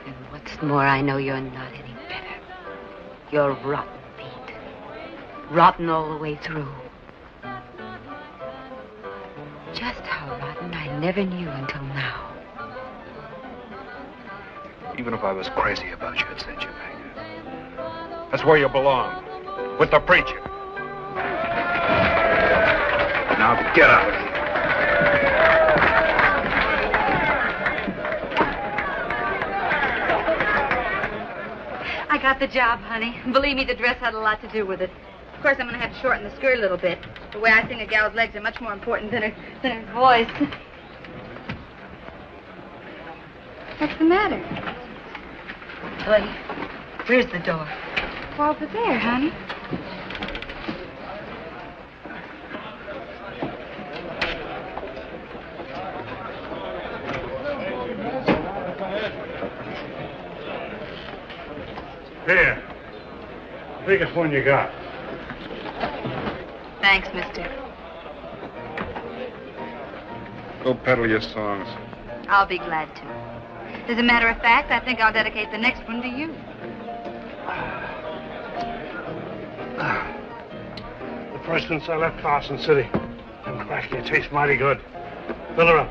And what's more, I know you're not any better. You're rotten, Pete. Rotten all the way through. Just how rotten I never knew until now. Even if I was crazy about you, I'd send you back. That's where you belong. With the preacher. Now get out. I got the job, honey. Believe me, the dress had a lot to do with it. Of course, I'm going to have to shorten the skirt a little bit. The way I sing a gal's legs are much more important than her voice. What's the matter? Buddy, where's the door? Over there, honey. Here. Biggest one you got. Thanks, mister. Go peddle your songs. I'll be glad to. As a matter of fact, I think I'll dedicate the next one to you. The first since I left Carson City. And cracky, it tastes mighty good. Fill her up.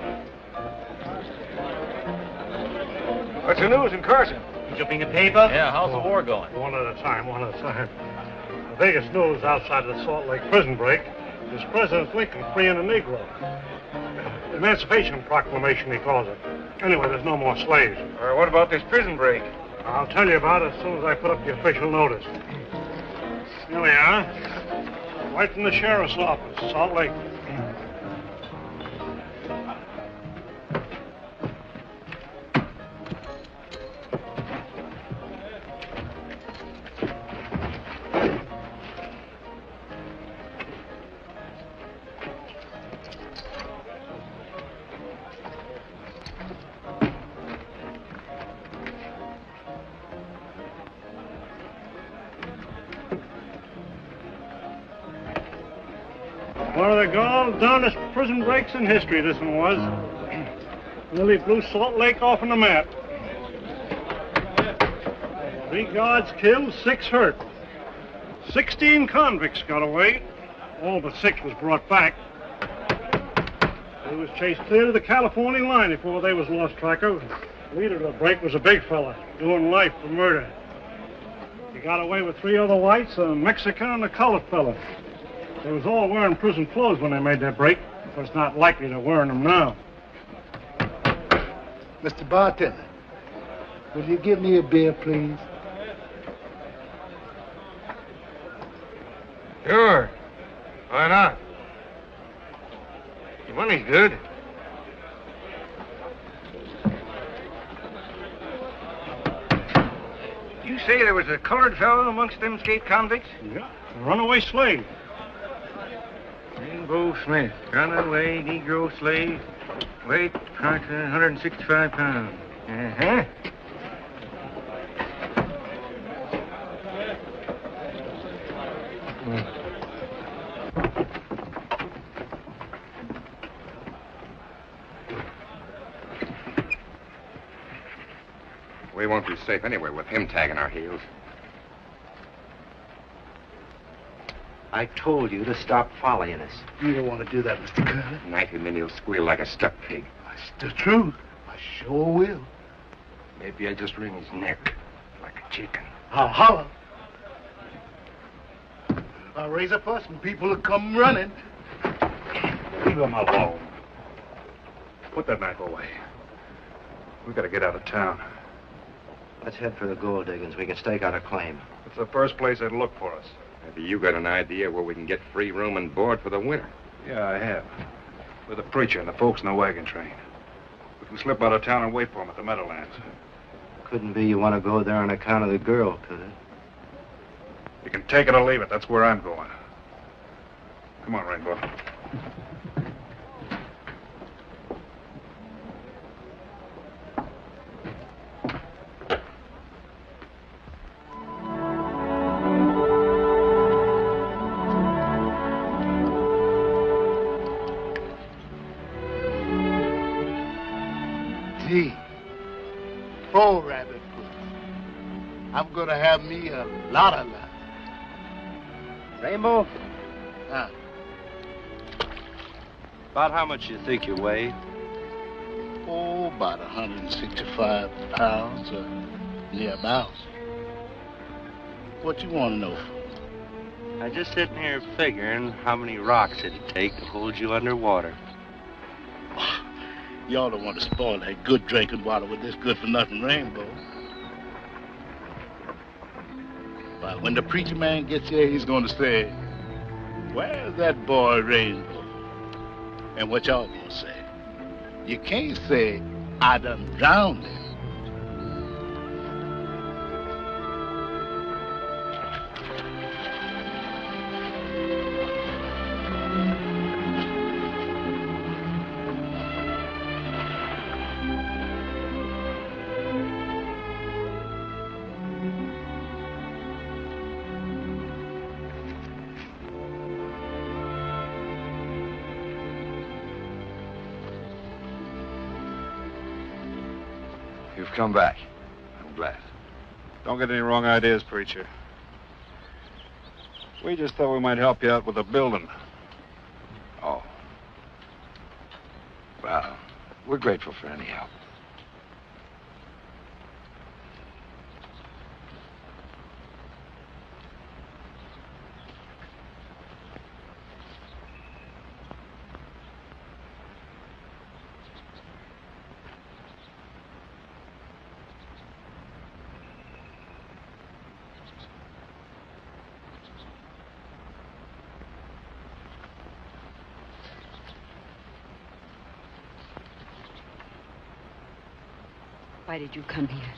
What's the news in Carson? Jumping the paper? Yeah, how's the war going? One at a time, one at a time. The biggest news outside of the Salt Lake prison break is President Lincoln freeing a Negro. Emancipation Proclamation, he calls it. Anyway, there's no more slaves. What about this prison break? I'll tell you about it as soon as I put up the official notice. Here we are. Right from the sheriff's office, Salt Lake. One of the gall-darndest prison breaks in history, this one was. Nearly blew Salt Lake off on the map. 3 guards killed, 6 hurt. 16 convicts got away. All but 6 was brought back. They was chased clear to the California line before they was lost track of. The leader of the break was a big fella, doing life for murder. He got away with 3 other whites, a Mexican and a colored fella. They was all wearing prison clothes when they made their break, but it's not likely they're wearing them now. Mr. Bartender, will you give me a beer, please? Sure. Why not? Your money's good. You say there was a colored fellow amongst them escaped convicts? Yeah, a runaway slave. Rainbow Smith, runaway Negro slave, weight approximately 165 pounds. Uh-huh. We won't be safe anyway with him tagging our heels. I told you to stop following us. You don't want to do that, Mr. Curley. Night and then he'll squeal like a stuck pig. That's the truth. I sure will. Maybe I just wring his neck like a chicken. I'll holler. I'll raise a fuss and people will come running. Leave him alone. Put that knife away. We gotta get out of town. Let's head for the gold diggings. We can stake out a claim. It's the first place they'd look for us. Maybe you got an idea where we can get free room and board for the winter. Yeah, I have. With the preacher and the folks in the wagon train. We can slip out of town and wait for him at the Meadowlands. Couldn't be you want to go there on account of the girl, could it? You can take it or leave it. That's where I'm going. Come on, Rainbow. Gee, 4 rabbit puss. I'm gonna have me a lot of luck. Rainbow? About how much you think you weigh? Oh, about 165 pounds or near about. What you want to know? I'm just sitting here figuring how many rocks it'd take to hold you underwater. Y'all don't want to spoil that good drinking water with this good-for-nothing Rainbow. But when the preacher man gets here, he's going to say, "Where's that boy Rainbow?" And what y'all going to say? You can't say, "I done drowned him." You've come back. I'm glad. Don't get any wrong ideas, preacher. We just thought we might help you out with the building. Oh. Well, we're grateful for any help. Why did you come here?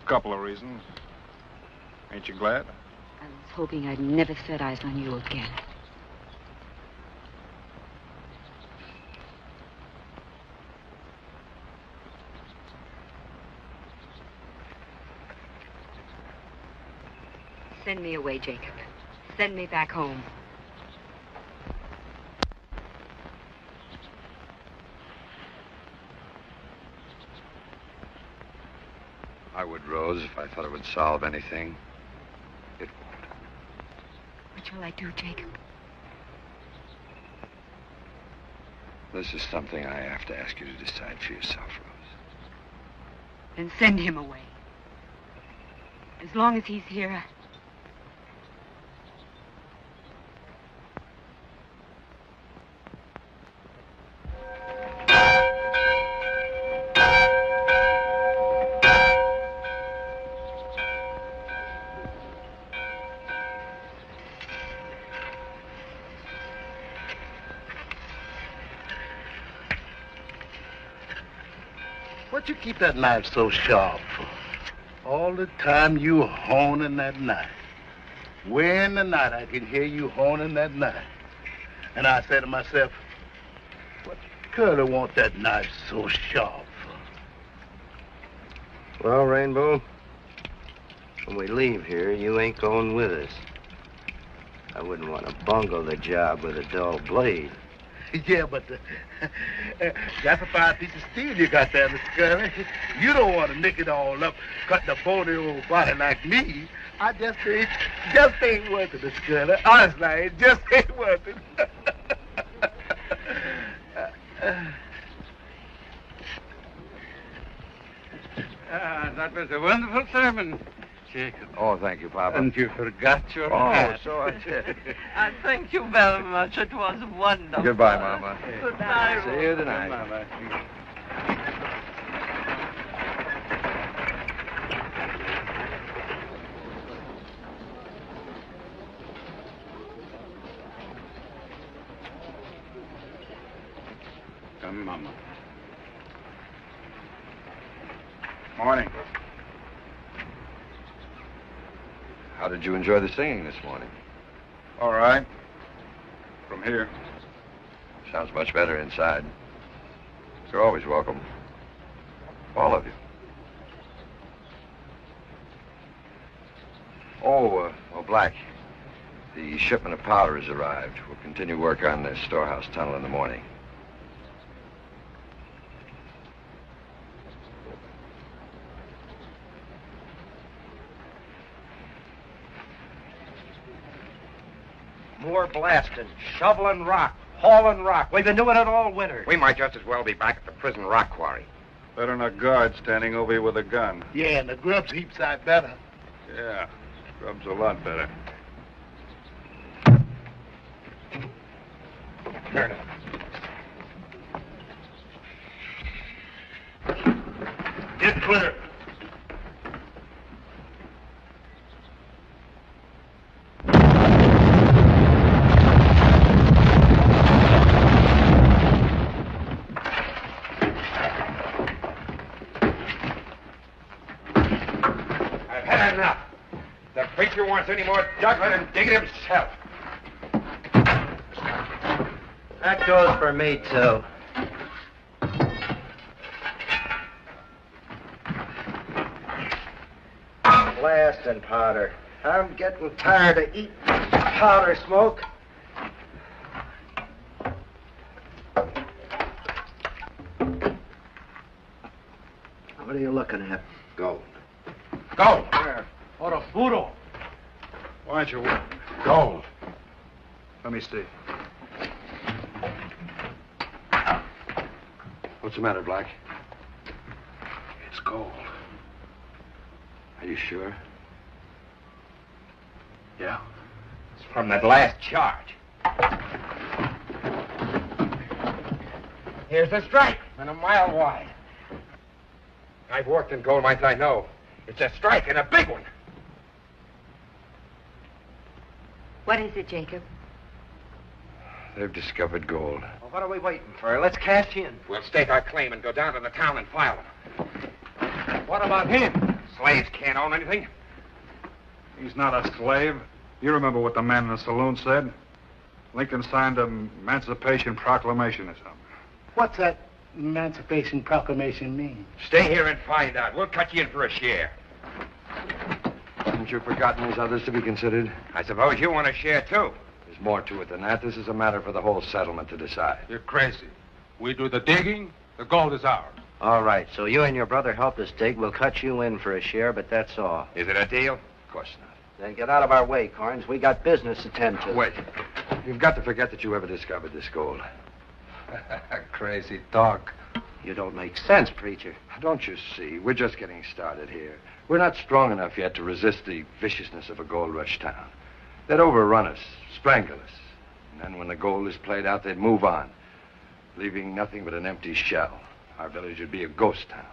A couple of reasons. Ain't you glad? I was hoping I'd never set eyes on you again. Send me away, Jacob. Send me back home. I would, Rose, if I thought it would solve anything. It won't. What shall I do, Jacob? This is something I have to ask you to decide for yourself, Rose. Then send him away. As long as he's here, What you keep that knife so sharp for? All the time you honing that knife. Way in the night I can hear you honing that knife. And I say to myself, what Curly want that knife so sharp for? Well, Rainbow, when we leave here, you ain't going with us. I wouldn't want to bungle the job with a dull blade. Yeah, but that's a fine piece of steel you got there, Mr. Curly. You don't want to nick it all up, cutting a bony old body like me. I just ain't worth it, Mr. Curly. Honestly, it just ain't worth it. That was a wonderful sermon, Jacob. Oh, thank you, Papa. And you forgot your Oh, hat. so I did. And thank you very much. It was wonderful. Goodbye, Mama. Goodbye. See you tonight. Mama. Come, Mama. Morning. How did you enjoy the singing this morning? All right. From here. Sounds much better inside. You're always welcome. All of you. Oh, Black. The shipment of powder has arrived. We'll continue work on the storehouse tunnel in the morning. More blasting, shoveling rock, hauling rock. We've been doing it all winter. We might just as well be back at the prison rock quarry. Better than a guard standing over you with a gun. Yeah, and the grub's heaps side better. Yeah, grub's a lot better. Turn it. Get clear. I've had enough. The preacher wants any more juggling and dig it himself. That goes for me, too. Blasting powder. I'm getting tired of eating powder smoke. What are you looking at? Gold. Gold. Where? What a poodle. Why don't you... Gold. Let me see. What's the matter, Black? It's gold. Are you sure? Yeah. It's from that last charge. Here's the strike, and a mile wide. I've worked in gold mines, I know. It's a strike, and a big one. What is it, Jacob? They've discovered gold. Well, what are we waiting for? Let's cash in. We'll stake our claim and go down to the town and file them. What about him? Slaves can't own anything. He's not a slave. You remember what the man in the saloon said? Lincoln signed an Emancipation Proclamation or something. What's that Emancipation Proclamation mean? Stay here and find out. We'll cut you in for a share. Haven't you forgotten there's others to be considered? I suppose you want a share, too. There's more to it than that. This is a matter for the whole settlement to decide. You're crazy. We do the digging, the gold is ours. All right, so you and your brother helped us dig. We'll cut you in for a share, but that's all. Is it a deal? Of course not. Then get out of our way, Carnes. We got business to tend to. Wait. You've got to forget that you ever discovered this gold. Crazy talk. You don't make sense, preacher. Don't you see? We're just getting started here. We're not strong enough yet to resist the viciousness of a gold rush town. They'd overrun us, strangle us. And then when the gold is played out, they'd move on, leaving nothing but an empty shell. Our village would be a ghost town.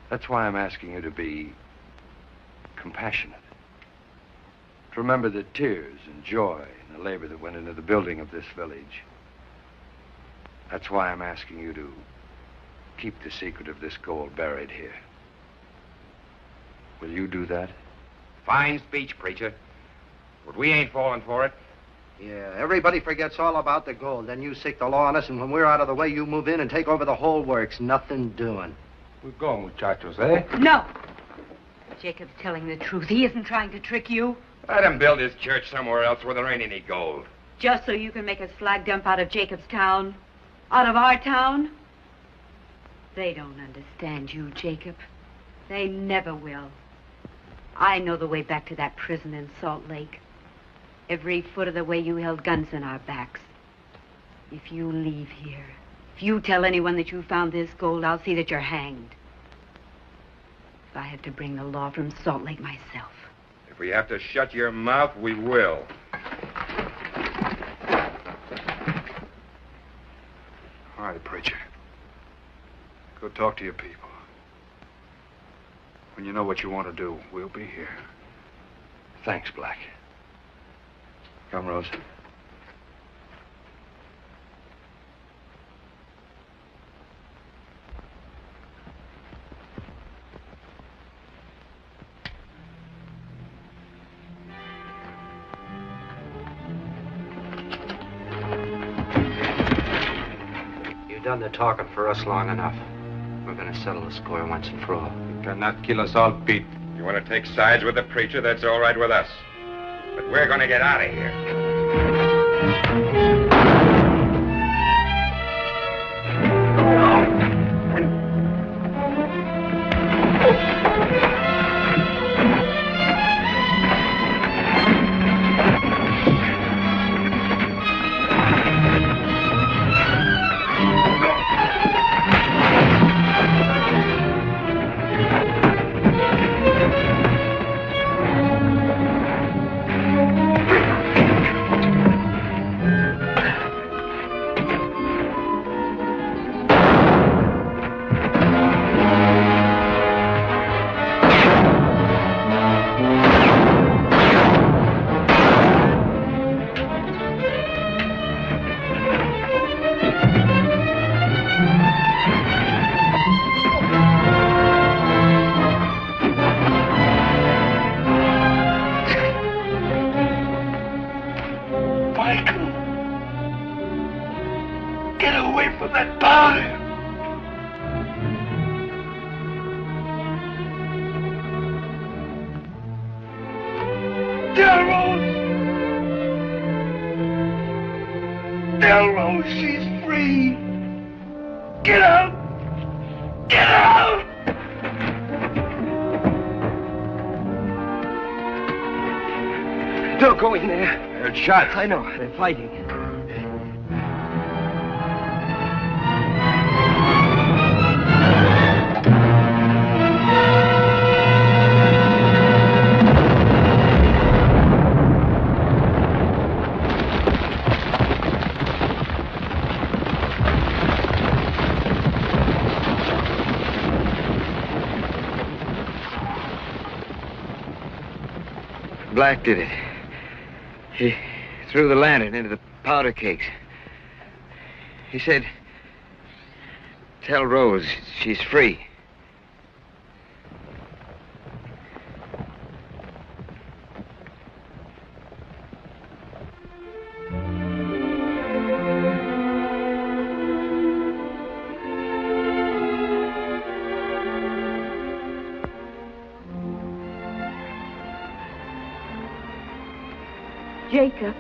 That's why I'm asking you to be compassionate. To remember the tears and joy and the labor that went into the building of this village. That's why I'm asking you to keep the secret of this gold buried here. Will you do that? Fine speech, preacher. But we ain't falling for it. Yeah, everybody forgets all about the gold. Then you seek the law on us, and when we're out of the way, you move in and take over the whole works. Nothing doing. We're going, muchachos, eh? No. Jacob's telling the truth. He isn't trying to trick you. Let him build his church somewhere else where there ain't any gold. Just so you can make a slag dump out of Jacob's town? Out of our town? They don't understand you, Jacob. They never will. I know the way back to that prison in Salt Lake. Every foot of the way you held guns in our backs. If you leave here, if you tell anyone that you found this gold, I'll see that you're hanged. If I have to bring the law from Salt Lake myself. If we have to shut your mouth, we will. All right, preacher. Go talk to your people. When you know what you want to do, we'll be here. Thanks, Black. Come, Rose. You've done the talking for us long enough. We're going to settle the score once and for all. You cannot kill us all, Pete. You want to take sides with the preacher, that's all right with us. But we're going to get out of here. Don't go in there. They're shots. I know. They're fighting. Black did it. He threw the lantern into the powder cakes. He said, tell Rose she's free. Jacob.